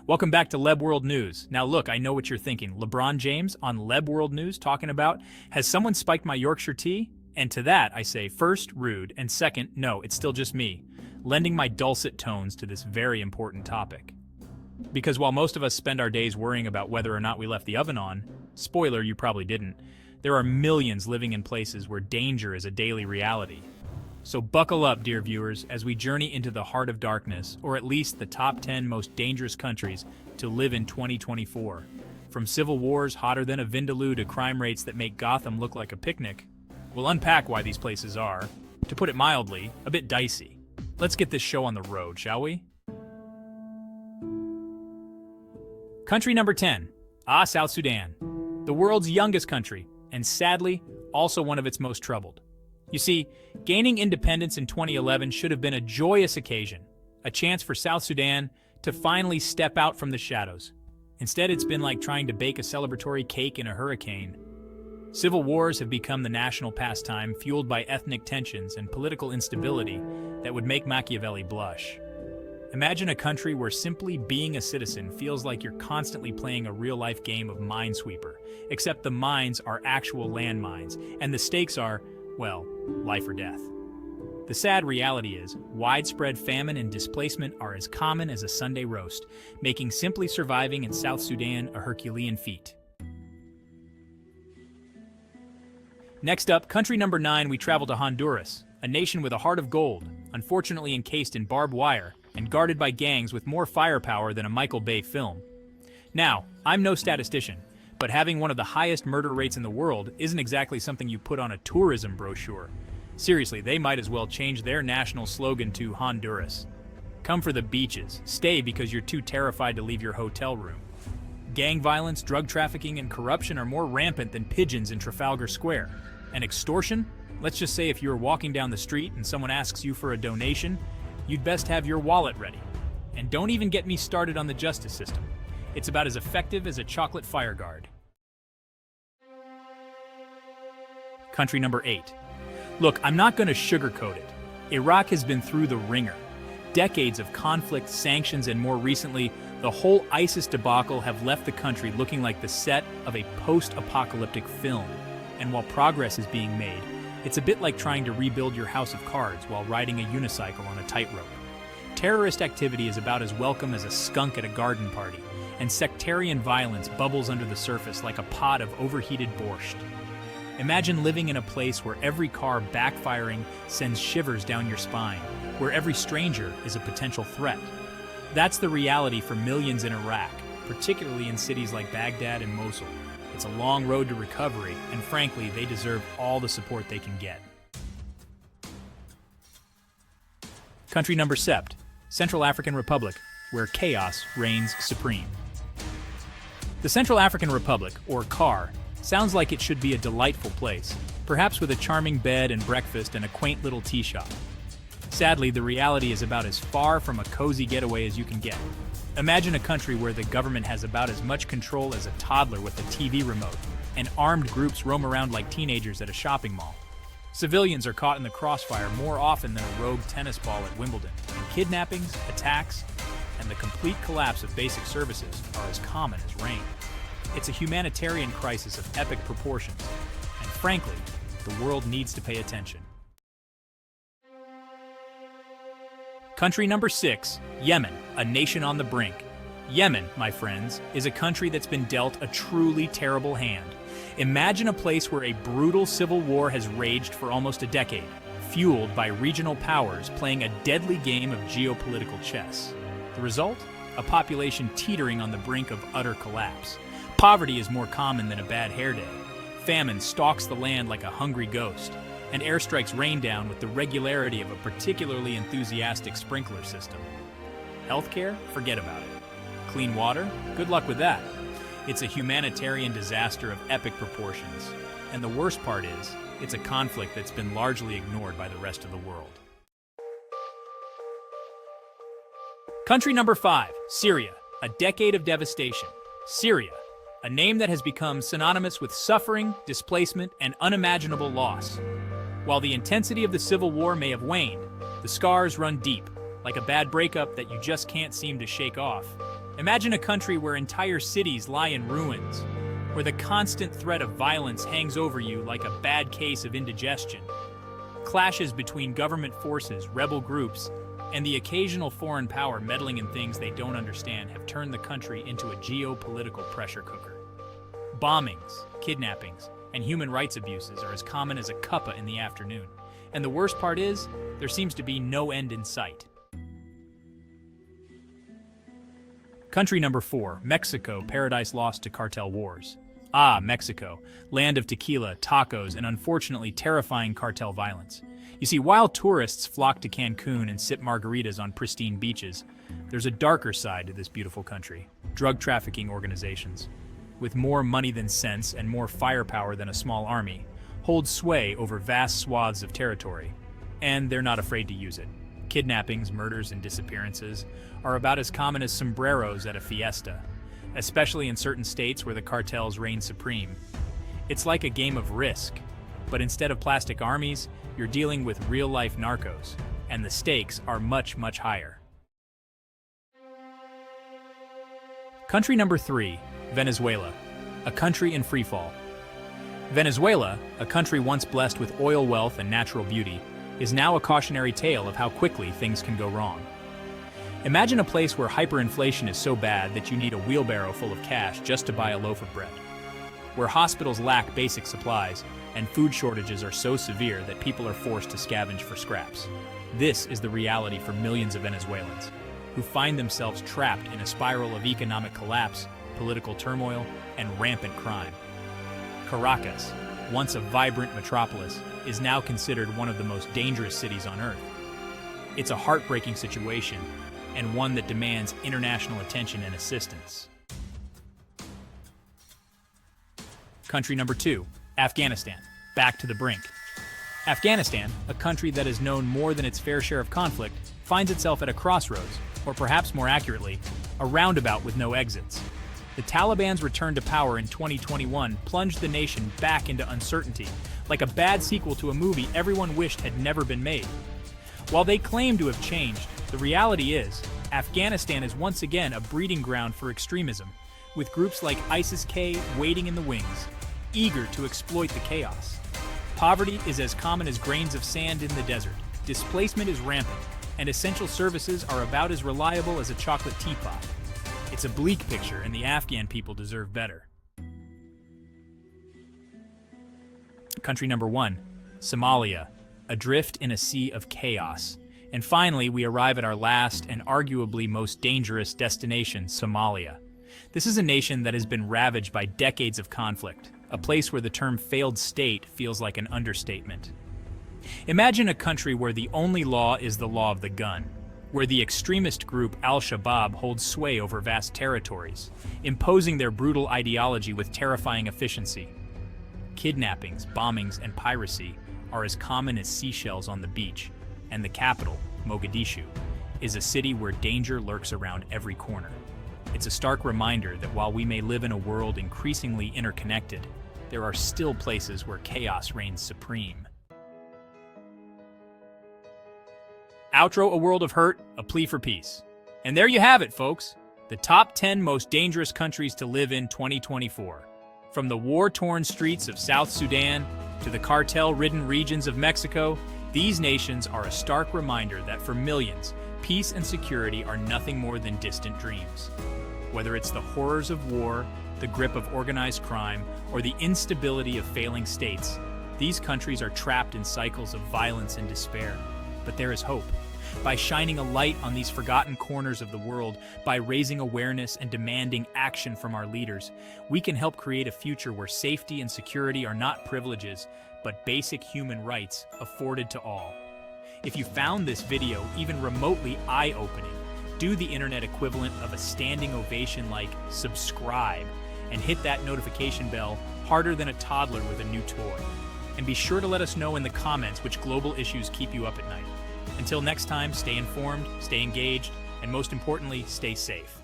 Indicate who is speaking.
Speaker 1: Welcome back to Leb World News. Now look, I know what you're thinking. LeBron James on Leb World News talking about, has someone spiked my Yorkshire tea? And to that I say, first, rude, and second, no, it's still just me, lending my dulcet tones to this very important topic. Because while most of us spend our days worrying about whether or not we left the oven on, spoiler, you probably didn't, there are millions living in places where danger is a daily reality. So buckle up, dear viewers, as we journey into the heart of darkness, or at least the top 10 most dangerous countries to live in 2024. From civil wars hotter than a Vindaloo to crime rates that make Gotham look like a picnic, we'll unpack why these places are, to put it mildly, a bit dicey. Let's get this show on the road, shall we? Country number 10. South Sudan. The world's youngest country, and sadly, also one of its most troubled. You see, gaining independence in 2011 should have been a joyous occasion, a chance for South Sudan to finally step out from the shadows. Instead, it's been like trying to bake a celebratory cake in a hurricane. Civil wars have become the national pastime, fueled by ethnic tensions and political instability that would make Machiavelli blush. Imagine a country where simply being a citizen feels like you're constantly playing a real-life game of Minesweeper, except the mines are actual landmines, and the stakes are, well, life or death. The sad reality is, widespread famine and displacement are as common as a Sunday roast, making simply surviving in South Sudan a Herculean feat. Next up, country number 9, we travel to Honduras, a nation with a heart of gold, unfortunately encased in barbed wire, and guarded by gangs with more firepower than a Michael Bay film. Now, I'm no statistician, but having one of the highest murder rates in the world isn't exactly something you put on a tourism brochure. Seriously, they might as well change their national slogan to Honduras. Come for the beaches, stay because you're too terrified to leave your hotel room. Gang violence, drug trafficking, and corruption are more rampant than pigeons in Trafalgar Square. And extortion? Let's just say if you're walking down the street and someone asks you for a donation, you'd best have your wallet ready. And don't even get me started on the justice system. It's about as effective as a chocolate fire guard. Country number 8. Look, I'm not going to sugarcoat it. Iraq has been through the ringer. Decades of conflict, sanctions, and more recently, the whole ISIS debacle have left the country looking like the set of a post-apocalyptic film. And while progress is being made, it's a bit like trying to rebuild your house of cards while riding a unicycle on a tightrope. Terrorist activity is about as welcome as a skunk at a garden party, and sectarian violence bubbles under the surface like a pot of overheated borscht. Imagine living in a place where every car backfiring sends shivers down your spine, where every stranger is a potential threat. That's the reality for millions in Iraq, particularly in cities like Baghdad and Mosul. It's a long road to recovery, and frankly, they deserve all the support they can get. Country number 7, Central African Republic, where chaos reigns supreme. The Central African Republic, or CAR, sounds like it should be a delightful place, perhaps with a charming bed and breakfast and a quaint little tea shop. Sadly, the reality is about as far from a cozy getaway as you can get. Imagine a country where the government has about as much control as a toddler with a TV remote, and armed groups roam around like teenagers at a shopping mall. Civilians are caught in the crossfire more often than a rogue tennis ball at Wimbledon, and kidnappings, attacks, and the complete collapse of basic services are as common as rain. It's a humanitarian crisis of epic proportions, and frankly, the world needs to pay attention. Country number 6, Yemen, a nation on the brink. Yemen, my friends, is a country that's been dealt a truly terrible hand. Imagine a place where a brutal civil war has raged for almost a decade, fueled by regional powers playing a deadly game of geopolitical chess. The result? A population teetering on the brink of utter collapse. Poverty is more common than a bad hair day. Famine stalks the land like a hungry ghost, and airstrikes rain down with the regularity of a particularly enthusiastic sprinkler system. Healthcare? Forget about it. Clean water? Good luck with that. It's a humanitarian disaster of epic proportions. And the worst part is, it's a conflict that's been largely ignored by the rest of the world. Country number 5, Syria, a decade of devastation. Syria, a name that has become synonymous with suffering, displacement, and unimaginable loss. While the intensity of the civil war may have waned, the scars run deep, like a bad breakup that you just can't seem to shake off. Imagine a country where entire cities lie in ruins, where the constant threat of violence hangs over you like a bad case of indigestion. Clashes between government forces, rebel groups, and the occasional foreign power meddling in things they don't understand have turned the country into a geopolitical pressure cooker. Bombings, kidnappings, and human rights abuses are as common as a cuppa in the afternoon. And the worst part is, there seems to be no end in sight. Country number 4, Mexico, paradise lost to cartel wars. Ah, Mexico, land of tequila, tacos, and unfortunately terrifying cartel violence. You see, while tourists flock to Cancun and sip margaritas on pristine beaches, there's a darker side to this beautiful country. Drug trafficking organizations, with more money than sense and more firepower than a small army, hold sway over vast swaths of territory, and they're not afraid to use it. Kidnappings, murders, and disappearances are about as common as sombreros at a fiesta, especially in certain states where the cartels reign supreme. It's like a game of Risk, but instead of plastic armies, you're dealing with real-life narcos, and the stakes are much, much higher. Country number 3, Venezuela, a country in freefall. Venezuela, a country once blessed with oil wealth and natural beauty, is now a cautionary tale of how quickly things can go wrong. Imagine a place where hyperinflation is so bad that you need a wheelbarrow full of cash just to buy a loaf of bread, where hospitals lack basic supplies and food shortages are so severe that people are forced to scavenge for scraps. This is the reality for millions of Venezuelans, who find themselves trapped in a spiral of economic collapse, political turmoil, and rampant crime. Caracas, once a vibrant metropolis, is now considered one of the most dangerous cities on Earth. It's a heartbreaking situation, and one that demands international attention and assistance. Country number 2, Afghanistan, back to the brink. Afghanistan, a country that has known more than its fair share of conflict, finds itself at a crossroads, or perhaps more accurately, a roundabout with no exits. The Taliban's return to power in 2021 plunged the nation back into uncertainty, like a bad sequel to a movie everyone wished had never been made. While they claim to have changed, the reality is, Afghanistan is once again a breeding ground for extremism, with groups like ISIS-K waiting in the wings, eager to exploit the chaos. Poverty is as common as grains of sand in the desert, displacement is rampant, and essential services are about as reliable as a chocolate teapot. It's a bleak picture, and the Afghan people deserve better. Country number 1, Somalia, adrift in a sea of chaos. And finally, we arrive at our last and arguably most dangerous destination, Somalia. This is a nation that has been ravaged by decades of conflict, a place where the term failed state feels like an understatement. Imagine a country where the only law is the law of the gun, where the extremist group Al-Shabaab holds sway over vast territories, imposing their brutal ideology with terrifying efficiency. Kidnappings, bombings, and piracy are as common as seashells on the beach, and the capital, Mogadishu, is a city where danger lurks around every corner. It's a stark reminder that while we may live in a world increasingly interconnected, there are still places where chaos reigns supreme. Outro: A World of Hurt, a plea for peace. And there you have it, folks. The top 10 most dangerous countries to live in 2024. From the war-torn streets of South Sudan to the cartel-ridden regions of Mexico, these nations are a stark reminder that for millions, peace and security are nothing more than distant dreams. Whether it's the horrors of war, the grip of organized crime, or the instability of failing states, these countries are trapped in cycles of violence and despair. But there is hope. By shining a light on these forgotten corners of the world, by raising awareness and demanding action from our leaders, we can help create a future where safety and security are not privileges, but basic human rights afforded to all. If you found this video even remotely eye-opening, do the internet equivalent of a standing ovation like subscribe and hit that notification bell harder than a toddler with a new toy. And be sure to let us know in the comments which global issues keep you up at night. Until next time, stay informed, stay engaged, and most importantly, stay safe.